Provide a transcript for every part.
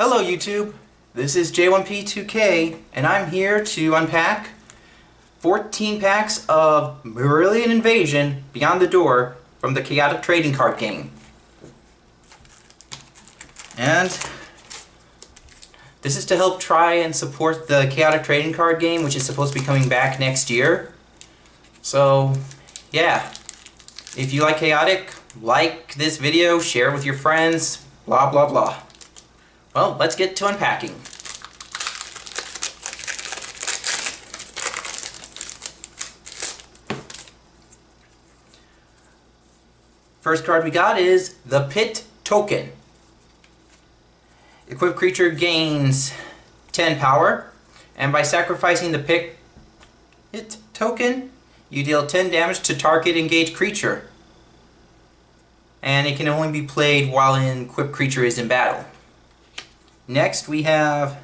Hello YouTube, this is J1P2K and I'm here to unpack 14 packs of Marillion Invasion Beyond the Door from the Chaotic Trading Card Game. And this is to help try and support the Chaotic Trading Card Game, which is supposed to be coming back next year. So yeah, if you like Chaotic, like this video, share it with your friends, blah blah blah. Well, let's get to unpacking. First card we got is the Pit Token. Equipped creature gains 10 power, and by sacrificing the Pit Token, you deal 10 damage to target engaged creature. And it can only be played while an equipped creature is in battle. Next we have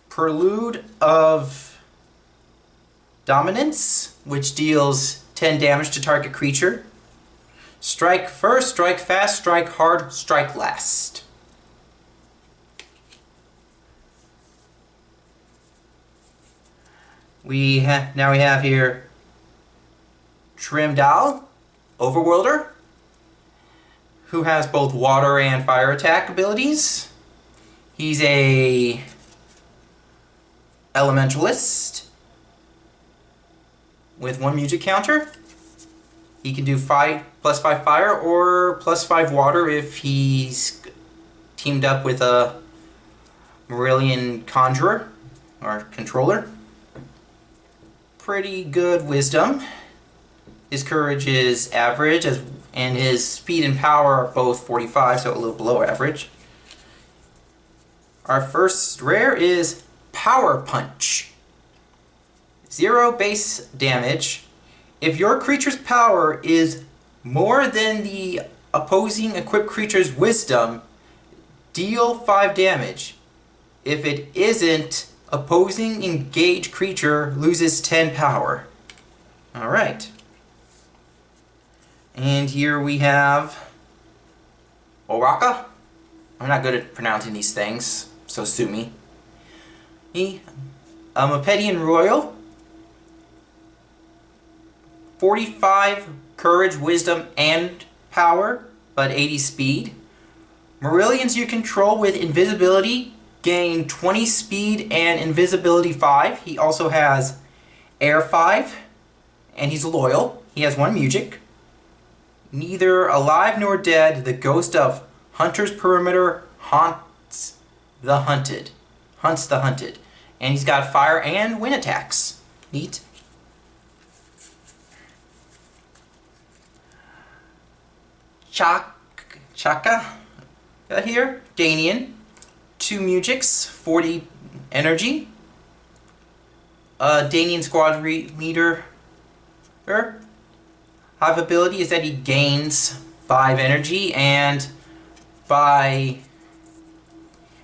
Prelude of Dominance, which deals 10 damage to target creature. Strike first, strike fast, strike hard, strike last. Now we have here Trimdal, Overworlder, who has both water and fire attack abilities. He's a elementalist with 1 music counter. He can do +5 fire or +5 water if he's teamed up with a Marillion Conjurer or Controller. Pretty good wisdom. His courage is average, and his speed and power are both 45, so a little below average. Our first rare is Power Punch. 0 base damage. If your creature's power is more than the opposing equipped creature's wisdom, deal 5 damage. If it isn't, opposing engaged creature loses 10 power. Alright. And here we have Oraka. I'm not good at pronouncing these things, so sue me. A Mepedian Royal. 45 courage, wisdom, and power, but 80 speed. Marillions you control with invisibility gain 20 speed and invisibility 5. He also has air 5, and he's loyal. He has 1 music. Neither alive nor dead, the ghost of Hunter's Perimeter haunts the hunted. And he's got fire and wind attacks. Neat. Chaka here, Danian. 2 musics, 40 energy. Danian squad leader. Hive ability is that he gains 5 energy, and by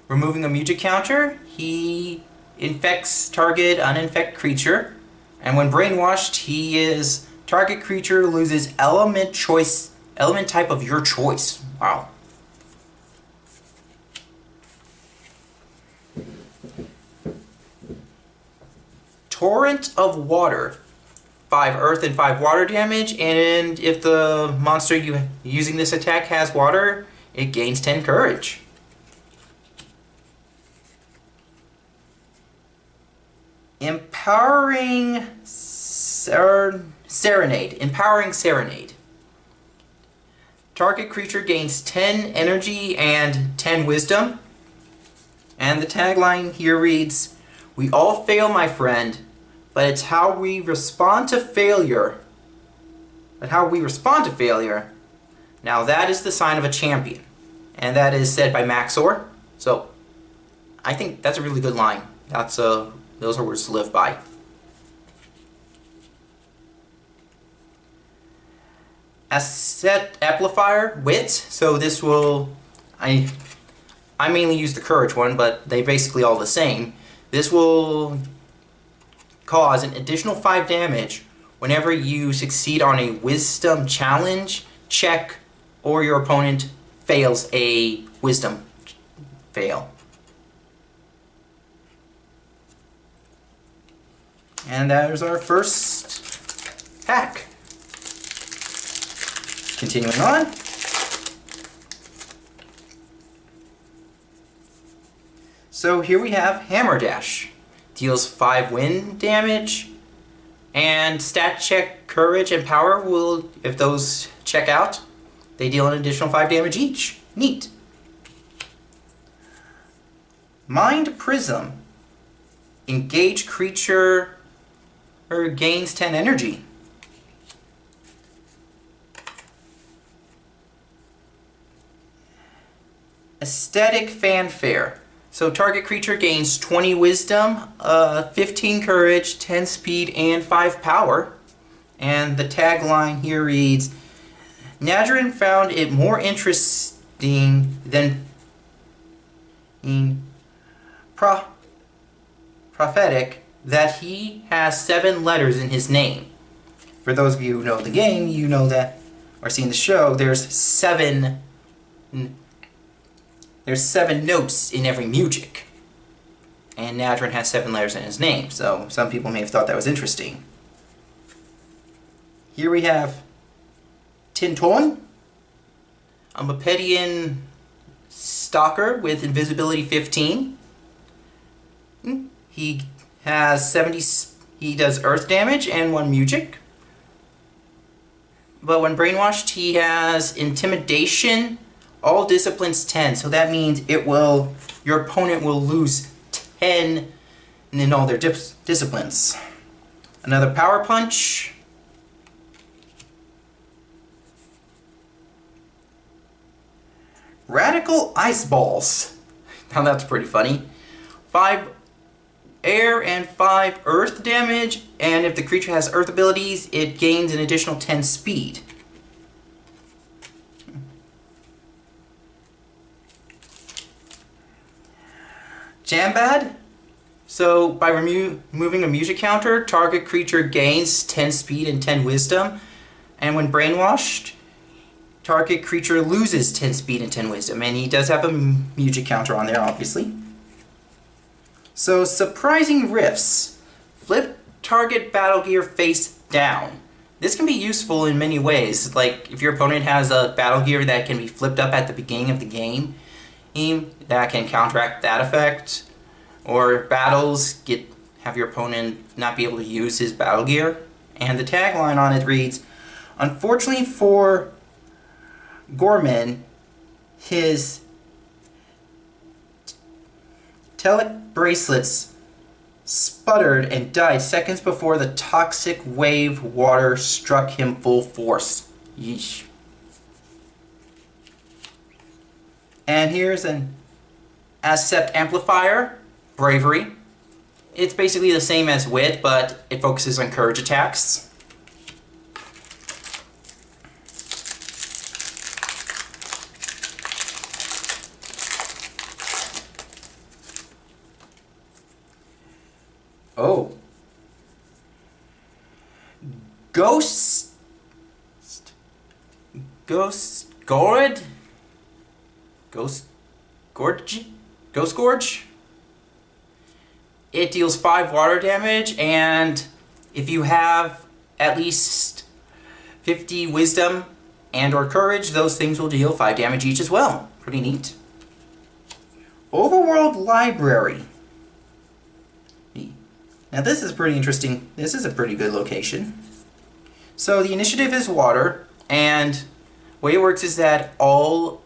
removing a music counter, he infects target uninfect creature, and when brainwashed, target creature loses element type of your choice. Wow. Torrent of Water. 5 earth and 5 water damage, and if the monster using this attack has water, it gains 10 courage. Empowering Serenade. Target creature gains 10 energy and 10 wisdom. And the tagline here reads, "We all fail, my friend, but it's how we respond to failure. Now that is the sign of a champion." And that is said by Maxor. So I think that's a really good line. Those are words to live by. Asset Amplifier, Wit. So this will, I mainly use the courage one, but they basically all the same. This will cause an additional 5 damage whenever you succeed on a wisdom challenge, check, or your opponent fails a wisdom fail. And there's our first pack. Continuing on. So here we have Hammer Dash. Deals 5 wind damage, and stat check courage and power will, if those check out, they deal an additional 5 damage each. Neat. Mind Prism. Engage creature or gains 10 energy. Aesthetic Fanfare. So target creature gains 20 wisdom, 15 courage, 10 speed, and 5 power. And the tagline here reads, Nadrin found it more interesting than prophetic that he has 7 letters in his name. For those of you who know the game, you know that, or seen the show, there's 7 notes in every music. And Nadrin has 7 letters in his name, so some people may have thought that was interesting. Here we have Tinton, a Mopedian Stalker with invisibility 15. He has he does earth damage and 1 music. But when brainwashed, he has intimidation, all disciplines 10. So that means your opponent will lose 10 in all their disciplines. Another Power Punch. Radical Ice Balls. Now that's pretty funny. 5 air and 5 earth damage, and if the creature has earth abilities, it gains an additional 10 speed. Jambad. So by removing a music counter, target creature gains 10 speed and 10 wisdom, and when brainwashed, target creature loses 10 speed and 10 wisdom, and he does have a music counter on there, obviously. So, Surprising Riffs. Flip target battle gear face down. This can be useful in many ways, like if your opponent has a battle gear that can be flipped up at the beginning of the game, that can counteract that effect, or battles have your opponent not be able to use his battle gear. And the tagline on it reads, Unfortunately for Gorman, his telic bracelets sputtered and died seconds before the toxic wave water struck him full force. Yeesh. And here's an Accept Amplifier, Bravery. It's basically the same as Wit, but it focuses on courage attacks. Oh. Ghost Gorge? Ghost Gorge? It deals 5 water damage, and if you have at least 50 wisdom and or courage, those things will deal 5 damage each as well. Pretty neat. Overworld Library. Now this is pretty interesting. This is a pretty good location. So the initiative is water, and the way it works is that all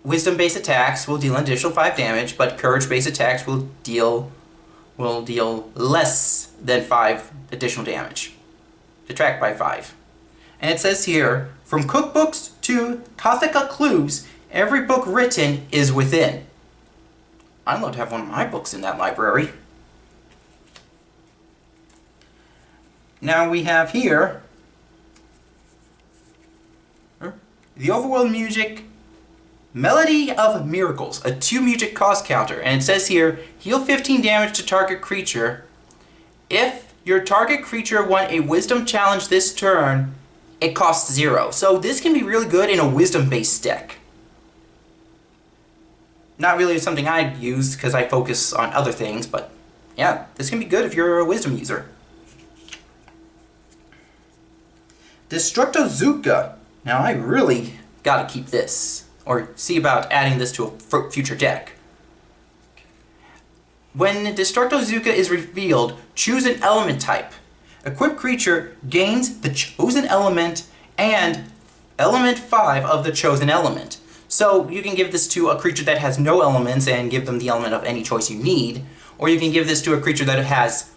wisdom-based attacks will deal an additional 5 damage, but courage-based attacks will deal less than 5 additional damage. Detract by 5. And it says here, from cookbooks to Gothica clues, every book written is within. I'd love to have one of my books in that library. Now we have here the Overworld Music Melody of Miracles, a 2 music cost counter, and it says here, heal 15 damage to target creature. If your target creature won a wisdom challenge this turn, it costs 0. So this can be really good in a wisdom based deck. Not really something I'd use because I focus on other things, but yeah, this can be good if you're a wisdom user. Destructozuka. Now I really gotta keep this, or see about adding this to a future deck. When Destructozuka is revealed, choose an element type. Equipped creature gains the chosen element and element 5 of the chosen element. So you can give this to a creature that has no elements and give them the element of any choice you need, or you can give this to a creature that has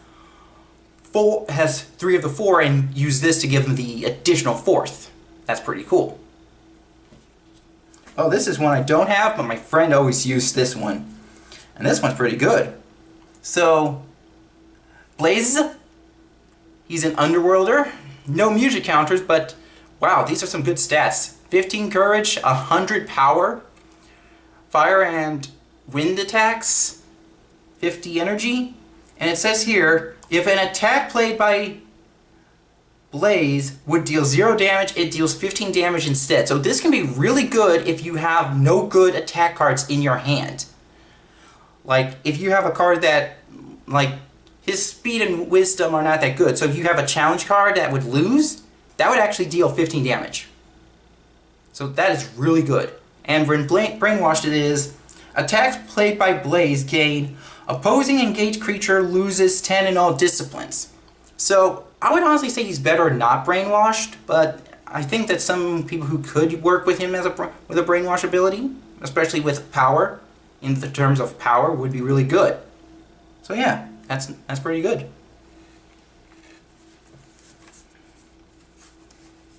3 of the 4 and use this to give them the additional 4th. That's pretty cool. Oh, this is one I don't have, but my friend always used this one. And this one's pretty good. So, Blaze, he's an underworlder. No music counters, but wow, these are some good stats. 15 courage, 100 power, fire and wind attacks, 50 energy. And it says here, if an attack played by Blaze would deal 0 damage, it deals 15 damage instead. So this can be really good if you have no good attack cards in your hand. Like, if you have a card that, like, his speed and wisdom are not that good. So if you have a challenge card that would lose, that would actually deal 15 damage. So that is really good. And when Brainwashed it is, attacks played by Blaze gain, opposing engaged creature loses 10 in all disciplines. So I would honestly say he's better not Brainwashed, but I think that some people who could work with him with a Brainwash ability, especially with power, in the terms of power, would be really good. So yeah, that's pretty good.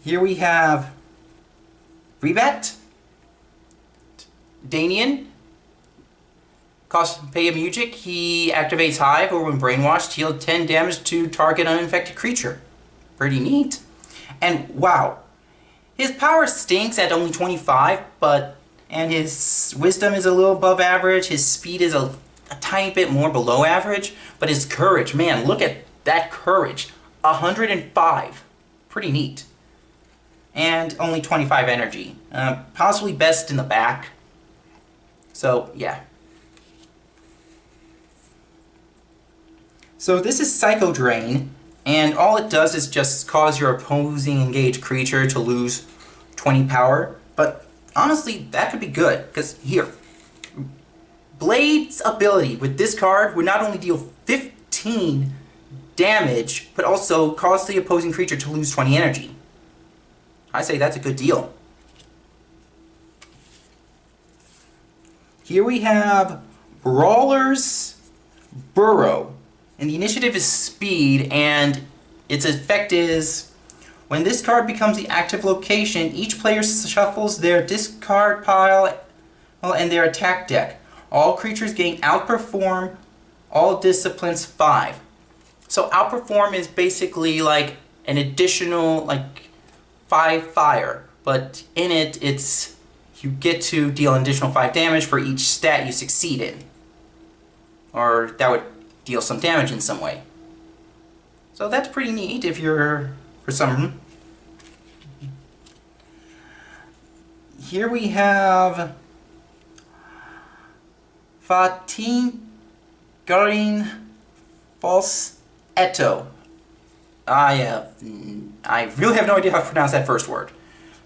Here we have Rebat, Danian, pay a music, he activates Hive, or when brainwashed, heal 10 damage to target uninfected creature. Pretty neat. And wow, his power stinks at only 25, and his wisdom is a little above average, his speed is a tiny bit more below average, but his courage, man, look at that courage, 105. Pretty neat. And only 25 energy. Possibly best in the back. So, yeah. So this is Psycho Drain, and all it does is just cause your opposing engaged creature to lose 20 power. But honestly, that could be good, because here, Blade's ability with this card would not only deal 15 damage, but also cause the opposing creature to lose 20 energy. I say that's a good deal. Here we have Brawler's Burrow. And the initiative is speed, and its effect is, when this card becomes the active location, each player shuffles their discard pile and their attack deck. All creatures gain Outperform, all disciplines 5. So Outperform is basically like an additional, like, 5 fire, but in it, you get to deal an additional 5 damage for each stat you succeed in. Or that would deal some damage in some way. So that's pretty neat if you're, for some. Here we have Fatin Garin Falsetto. I really have no idea how to pronounce that first word.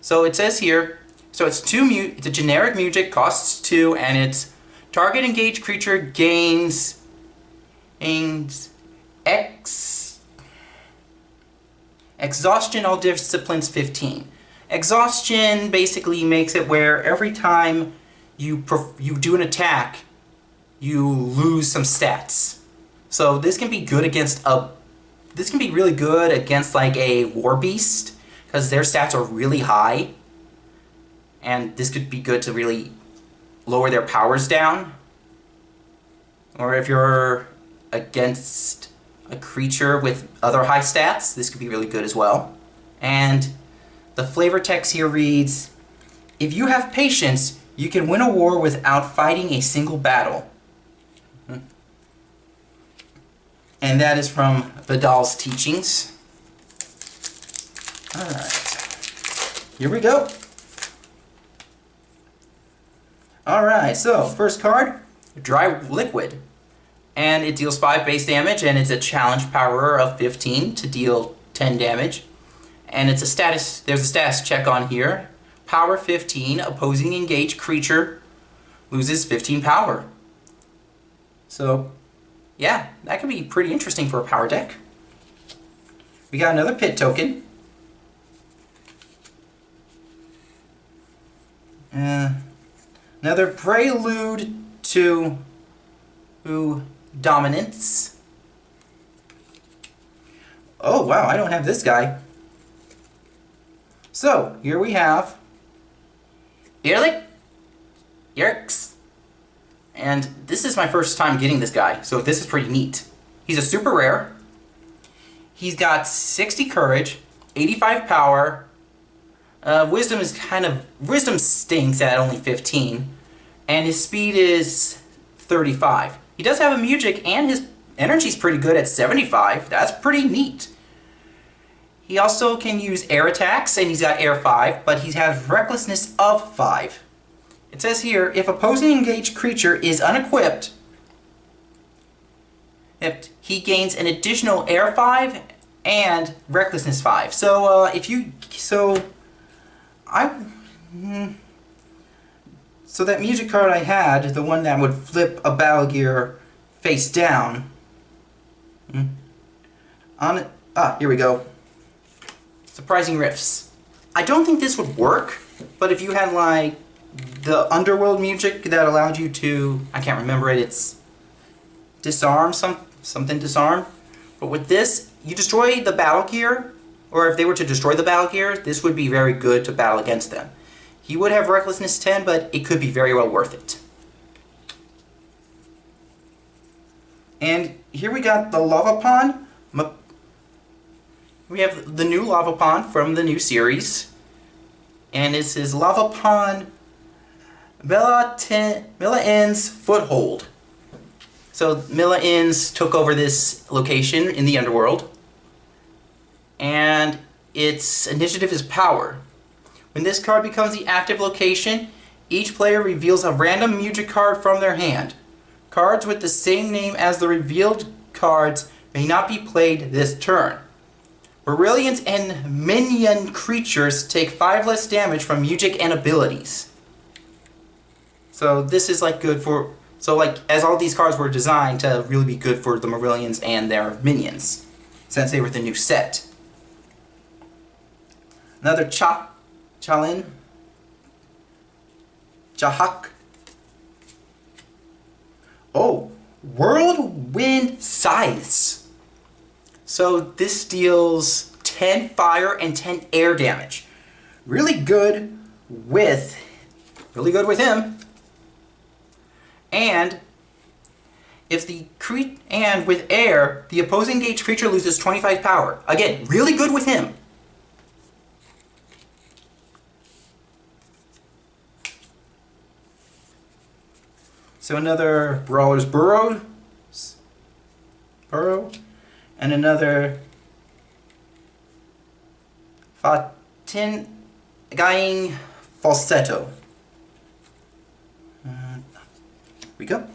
So it says here, so it's it's a generic music, costs 2, and it's target engaged creature gains exhaustion all disciplines 15. Exhaustion basically makes it where every time you do an attack, you lose some stats. So this can be good against this can be really good against like a war beast, because their stats are really high, and this could be good to really lower their powers down. Or if you're against a creature with other high stats, this could be really good as well. And the flavor text here reads, if you have patience, you can win a war without fighting a single battle. And that is from Vidal's Teachings. Alright, here we go. Alright, so first card, Dry Liquid. And it deals 5 base damage, and it's a challenge power of 15 to deal 10 damage. And it's a status, there's a status check on here. Power 15, opposing engaged creature loses 15 power. So, yeah, that could be pretty interesting for a power deck. We got another pit token. Another Prelude to Dominance. Oh wow, I don't have this guy. So, here we have Ehrlich, Yerks. And this is my first time getting this guy, so this is pretty neat. He's a super rare. He's got 60 courage, 85 power. Wisdom stinks at only 15. And his speed is 35. He does have a Music, and his energy's pretty good at 75. That's pretty neat. He also can use air attacks, and he's got air 5, but he has recklessness of 5. It says here, if opposing engaged creature is unequipped, he gains an additional air 5 and recklessness 5. So so that Music card I had, the one that would flip a battle gear face down. Here we go. Surprising Riffs. I don't think this would work, but if you had like the Underworld Music that allowed you to, I can't remember it, it's disarm, something disarm. But with this, you destroy the battle gear, or if they were to destroy the battle gear, this would be very good to battle against them. He would have Recklessness 10, but it could be very well worth it. And here we got the Lava Pond. We have the new Lava Pond from the new series. And this is Lava Pond Mila-In's Foothold. So Mila-In's took over this location in the Underworld. And its initiative is Power. When this card becomes the active location, each player reveals a random Music card from their hand. Cards with the same name as the revealed cards may not be played this turn. Marillions and minion creatures take 5 less damage from Music and abilities. So this is like good for, as all these cards were designed to really be good for the Marillions and their minions, since they were the new set. Another Chalin, Jahak. Oh, Whirlwind Scythes. So this deals 10 fire and 10 air damage. Really good with him. And with air, the opposing engaged creature loses 25 power. Again, really good with him. So another Brawler's Burrow, and another Guying Falsetto. Here we go.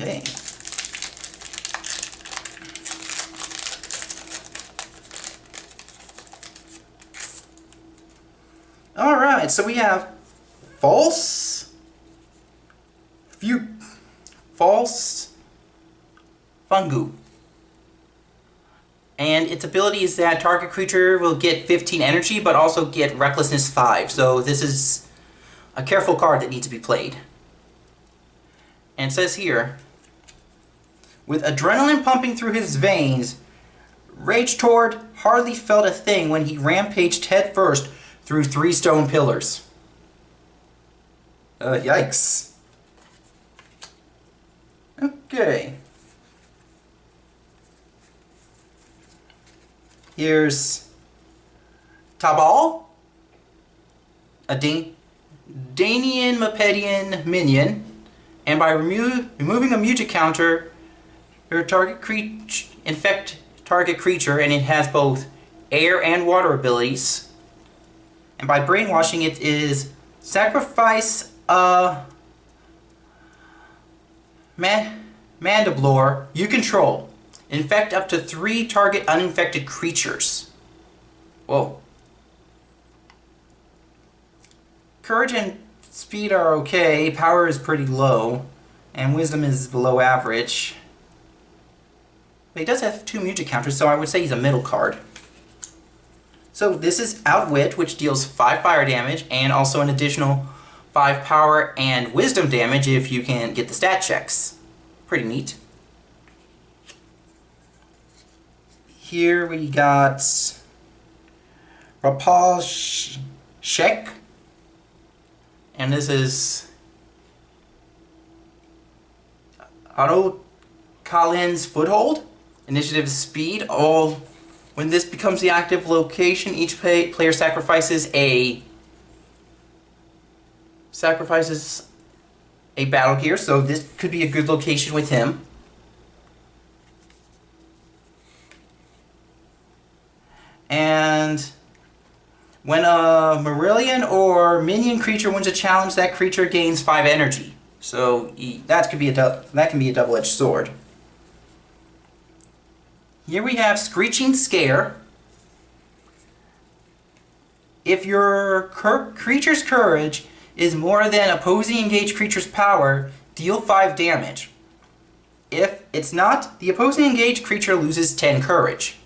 Okay. All right, so we have False Fungu. And its ability is that target creature will get 15 energy, but also get Recklessness 5. So this is a careful card that needs to be played. And it says here, with adrenaline pumping through his veins, Rage Tord hardly felt a thing when he rampaged headfirst through 3 stone pillars. Yikes. Okay. Here's Tabal, a Danian Mepedian minion, and by removing a Music counter, your infect target creature, and it has both air and water abilities. And by brainwashing, it is Sacrifice a Mandiblore you control. Infect up to 3 target uninfected creatures. Whoa. Courage and speed are okay, power is pretty low, and wisdom is below average. But he does have 2 music counters, so I would say he's a middle card. So this is Outwit, which deals 5 fire damage, and also an additional 5 power and wisdom damage if you can get the stat checks. Pretty neat. Here we got Rapal Shek. And this is Otto Collins Foothold. Initiative Speed. When this becomes the active location, each player sacrifices a battle gear, so this could be a good location with him. And when a Marillion or minion creature wins a challenge, that creature gains 5 energy. So that can be a double-edged sword. Here we have Screeching Scare. If your creature's courage is more than opposing engaged creature's power, deal 5 damage. If it's not, the opposing engaged creature loses 10 courage.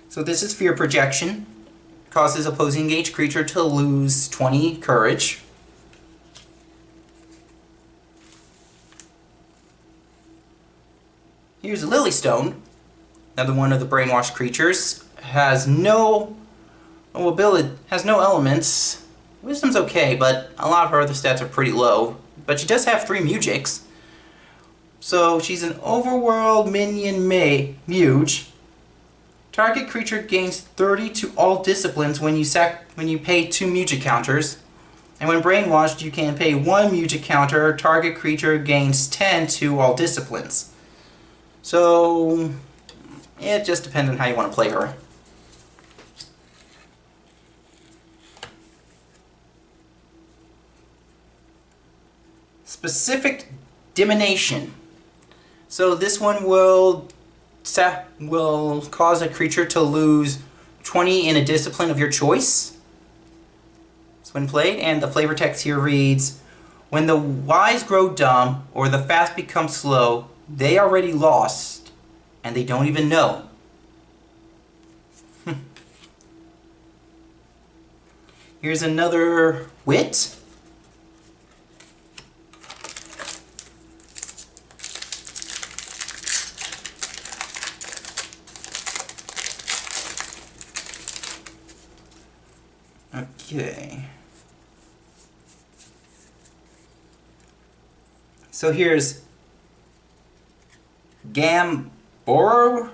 So this is Fear Projection. Causes opposing engaged creature to lose 20 courage. Here's a Lilystone. Another one of the brainwashed creatures. Has no elements. Wisdom's okay, but a lot of her other stats are pretty low. But she does have 3 Mugics. So she's an overworld minion Muge. Target creature gains 30 to all disciplines when you pay 2 Mugic counters. And when brainwashed, you can pay 1 Mugic counter. Target creature gains 10 to all disciplines. So it just depends on how you want to play her. Specific Divination. So this one will cause a creature to lose 20 in a discipline of your choice. It's when played, and the flavor text here reads, when the wise grow dumb or the fast become slow, they already lost and they don't even know. Here's another Wit. Okay. So here's Gamboro,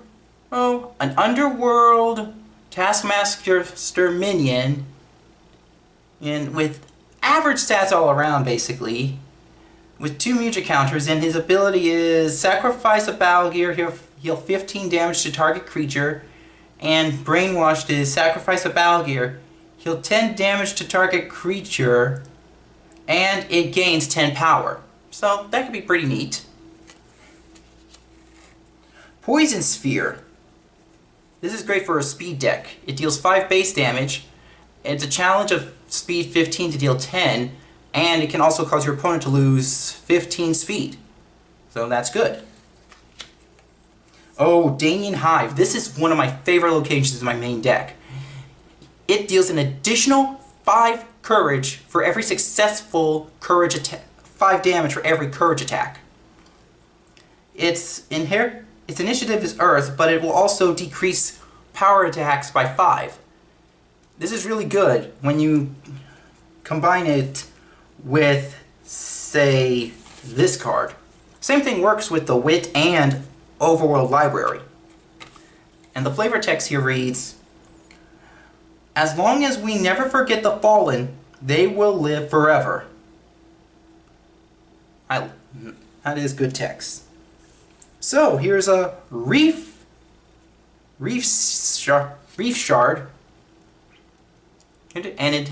an underworld Taskmaster minion, and with average stats all around basically, with 2 Mugic counters, and his ability is sacrifice a battle gear, heal 15 damage to target creature, and brainwashed is sacrifice a battle gear, heal 10 damage to target creature, and it gains 10 power. So that could be pretty neat. Poison Sphere. This is great for a speed deck. It deals 5 base damage. It's a challenge of speed 15 to deal 10, and it can also cause your opponent to lose 15 speed. So that's good. Oh, Danian Hive. This is one of my favorite locations in my main deck. It deals an additional 5 courage for every successful courage attack. 5 damage for every courage attack. Its initiative is Earth, but it will also decrease power attacks by 5. This is really good when you combine it with, say, this card. Same thing works with the Wit and Overworld Library. And the flavor text here reads, as long as we never forget the fallen, they will live forever. That is good text. So here's a Reef Shard. And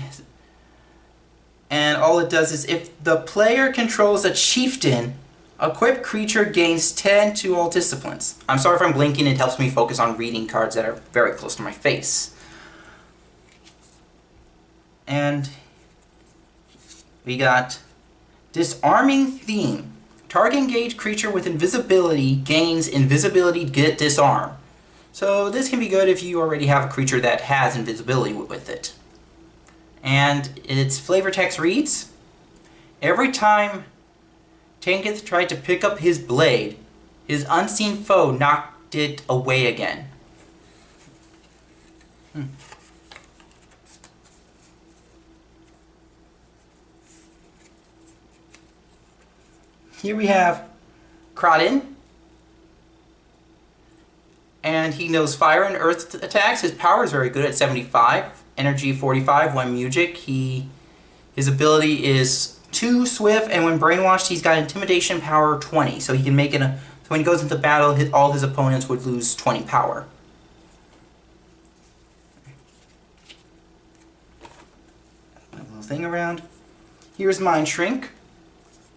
all it does is if the player controls a chieftain, equipped creature gains 10 to all disciplines. I'm sorry if I'm blinking, it helps me focus on reading cards that are very close to my face. And we got Disarming Theme. Target engaged creature with invisibility gains invisibility disarm. So this can be good if you already have a creature that has invisibility with it. And its flavor text reads, every time Tanketh tried to pick up his blade, his unseen foe knocked it away again. Here we have Kraden, and he knows fire and earth attacks. His power is very good at 75, energy 45, 1 music. His ability is 2 swift, and when brainwashed, he's got intimidation power 20. So he can make it so when he goes into battle, all his opponents would lose 20 power. Put a little thing around. Here's Mind Shrink.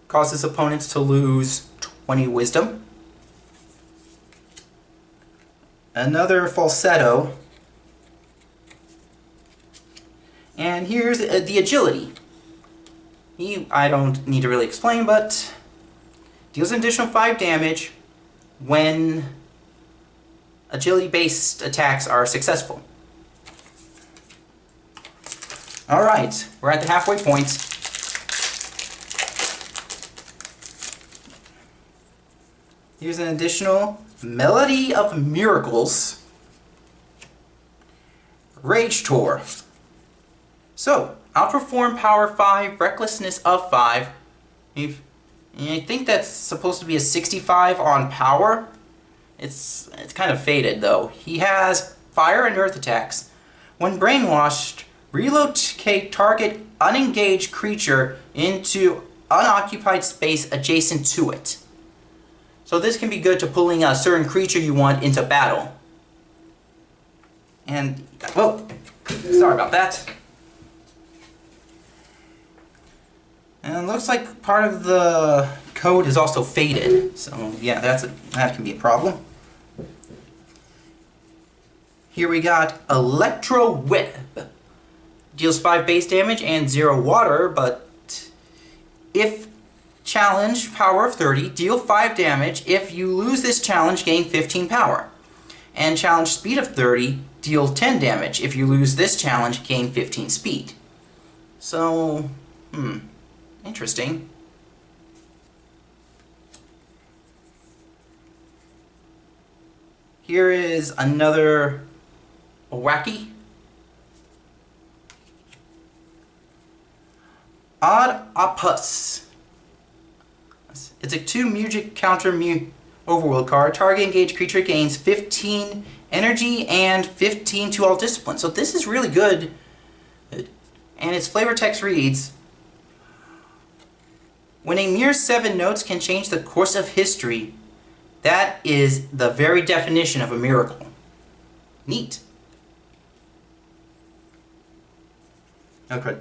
Causes opponents to lose 20 wisdom. Another Falsetto. And here's the agility. I don't need to really explain, but deals an additional 5 damage when agility-based attacks are successful. Alright, we're at the halfway point. Here's an additional Melody of Miracles. Rage Tour. So, outperform power 5, recklessness of 5. I think that's supposed to be a 65 on power. It's kind of faded though. He has fire and earth attacks. When brainwashed, relocate target unengaged creature into unoccupied space adjacent to it. So this can be good to pulling a certain creature you want into battle. And, whoa, sorry about that. And it looks like part of the code is also faded. So yeah, that can be a problem. Here we got Electro Whip. Deals 5 base damage and 0 water, but if challenge, power of 30, deal 5 damage. If you lose this challenge, gain 15 power. And challenge speed of 30, deal 10 damage. If you lose this challenge, gain 15 speed. So, interesting. Here is another wacky. Odd Opus. It's a 2 music counter overworld card. Target engaged creature gains 15 energy and 15 to all disciplines. So this is really good. And its flavor text reads, when a mere 7 notes can change the course of history, that is the very definition of a miracle. Neat. Okay.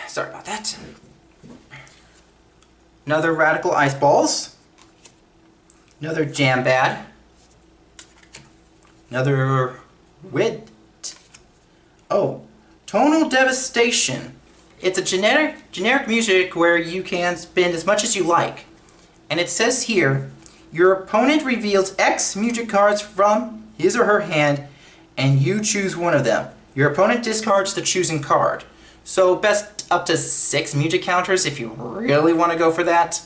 Sorry about that. Another Radical Ice Balls. Another Jam Bad. Another Wit. Oh, Tonal Devastation. It's a generic music where you can spend as much as you like. And it says here, your opponent reveals X music cards from his or her hand, and you choose one of them. Your opponent discards the chosen card. So best up to 6 music counters if you really want to go for that.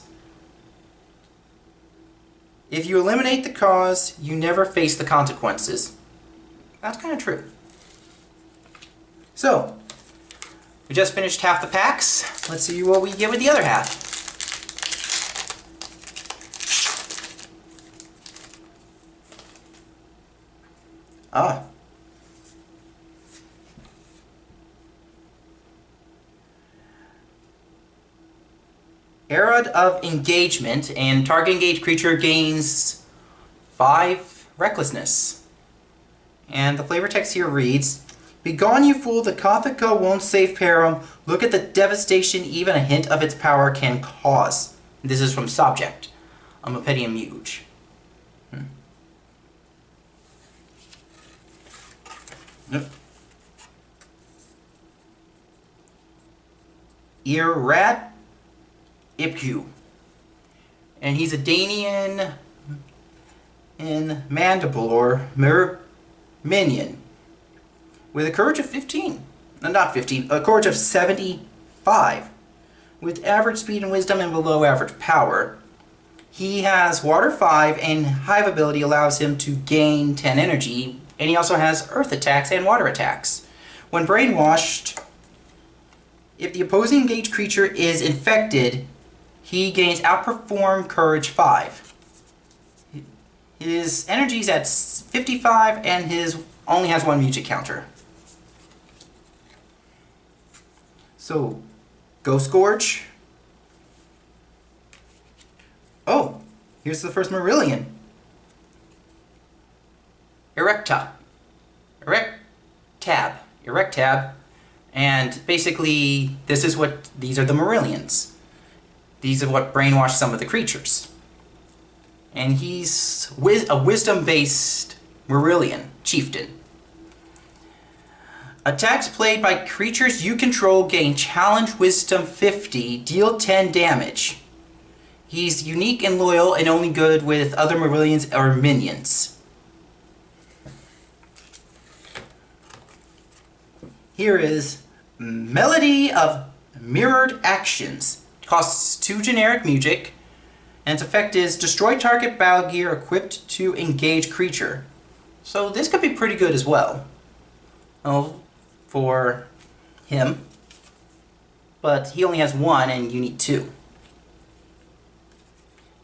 If you eliminate the cause, you never face the consequences. That's kind of true. So, we just finished half the packs. Let's see what we get with the other half. Era of Engagement, and target engaged creature gains 5 recklessness. And the flavor text here reads, "Begone, you fool, the Kothica won't save Param. Look at the devastation even a hint of its power can cause." This is from Subject, a Mopedium Muge. Yep. Irat Ipku. And he's a Danian in Mandiblor minion with a courage of 15. No, not 15, a courage of 75. With average speed and wisdom and below average power. He has Water 5 and Hive ability allows him to gain 10 energy, and he also has Earth attacks and Water attacks. When brainwashed, if the opposing engaged creature is infected, he gains Outperform Courage 5. His energy is at 55 and his only has one music counter. So, Ghost Gorge. Oh, here's the first Marillion. Erectab. And basically, these are the Marillions. These are what brainwash some of the creatures. And he's a wisdom-based Marillion chieftain. Attacks played by creatures you control gain challenge wisdom 50, deal 10 damage. He's unique and loyal and only good with other Marillions or minions. Here is Melody of Mirrored Actions. It costs 2 generic music, and its effect is destroy target battle gear equipped to engage creature. So this could be pretty good as well. Oh, for him. But he only has 1 and you need 2.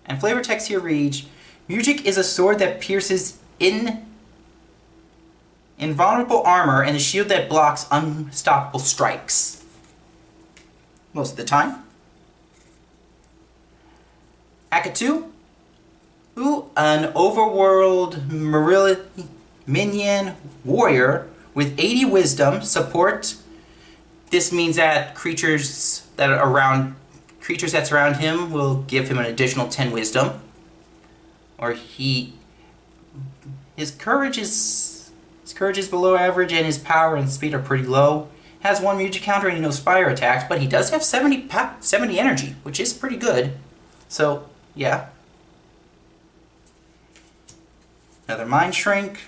And flavor text here reads, "Music is a sword that pierces invulnerable armor and a shield that blocks unstoppable strikes." Most of the time. Akatu, an overworld minion warrior with 80 wisdom support. This means that creatures that surround him will give him an additional 10 wisdom. Or his courage is below average and his power and speed are pretty low. Has 1 music counter and he knows fire attacks, but he does have 70 energy, which is pretty good. So, yeah. Another Mind Shrink.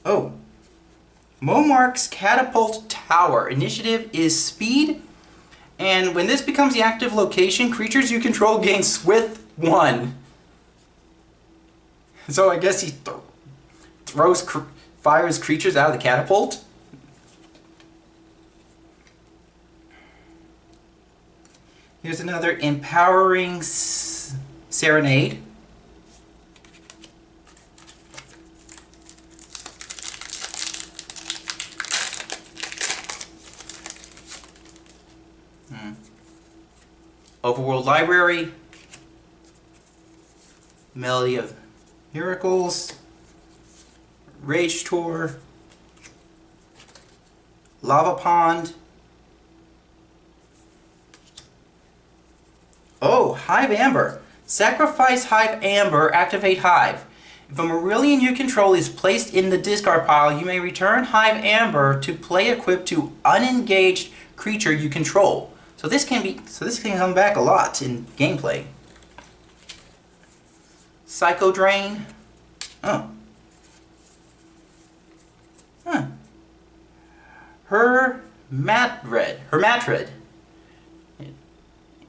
Oh. Momark's Catapult Tower. Initiative is speed, and when this becomes the active location, creatures you control gain Swift 1. So I guess he fires creatures out of the catapult. Here's another Empowering Serenade. Overworld Library, Melody of Miracles, Rage Tour, Lava Pond. Oh, Hive Amber. Sacrifice Hive Amber, activate Hive. If a Marillion you control is placed in the discard pile, you may return Hive Amber to play equipped to unengaged creature you control. So this can come back a lot in gameplay. Psycho Drain. Oh. Huh. Hermatred.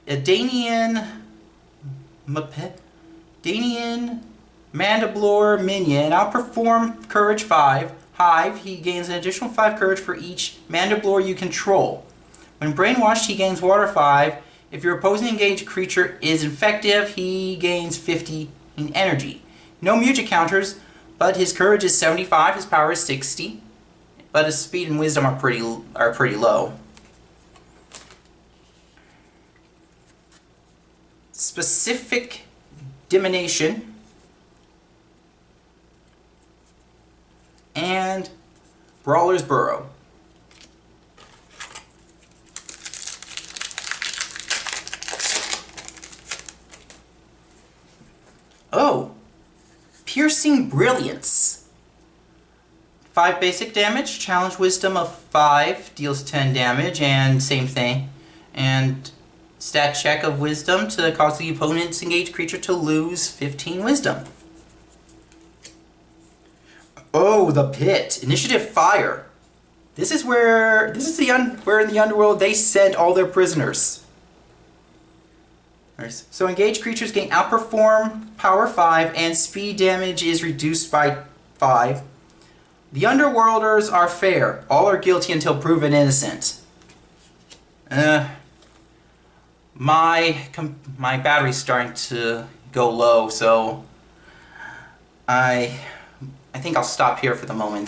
A Danian Mandiblor minion. Outperform Courage 5. Hive. He gains an additional 5 courage for each Mandiblor you control. When brainwashed, he gains Water 5. If your opposing engaged creature is infective, he gains 50 in energy. No music counters, but his courage is 75, his power is 60, but his speed and wisdom are pretty low. specific diminution, and Brawler's Burrow. Oh, Piercing Brilliance. 5 basic damage, challenge wisdom of 5, deals 10 damage, and same thing. And stat check of wisdom to cause the opponent's engaged creature to lose 15 wisdom. Oh, the Pit. Initiative Fire. This is where in the underworld they send all their prisoners. So engaged creatures gain outperform power 5 and speed damage is reduced by 5. The underworlders are fair. All are guilty until proven innocent. My battery's starting to go low, so I think I'll stop here for the moment.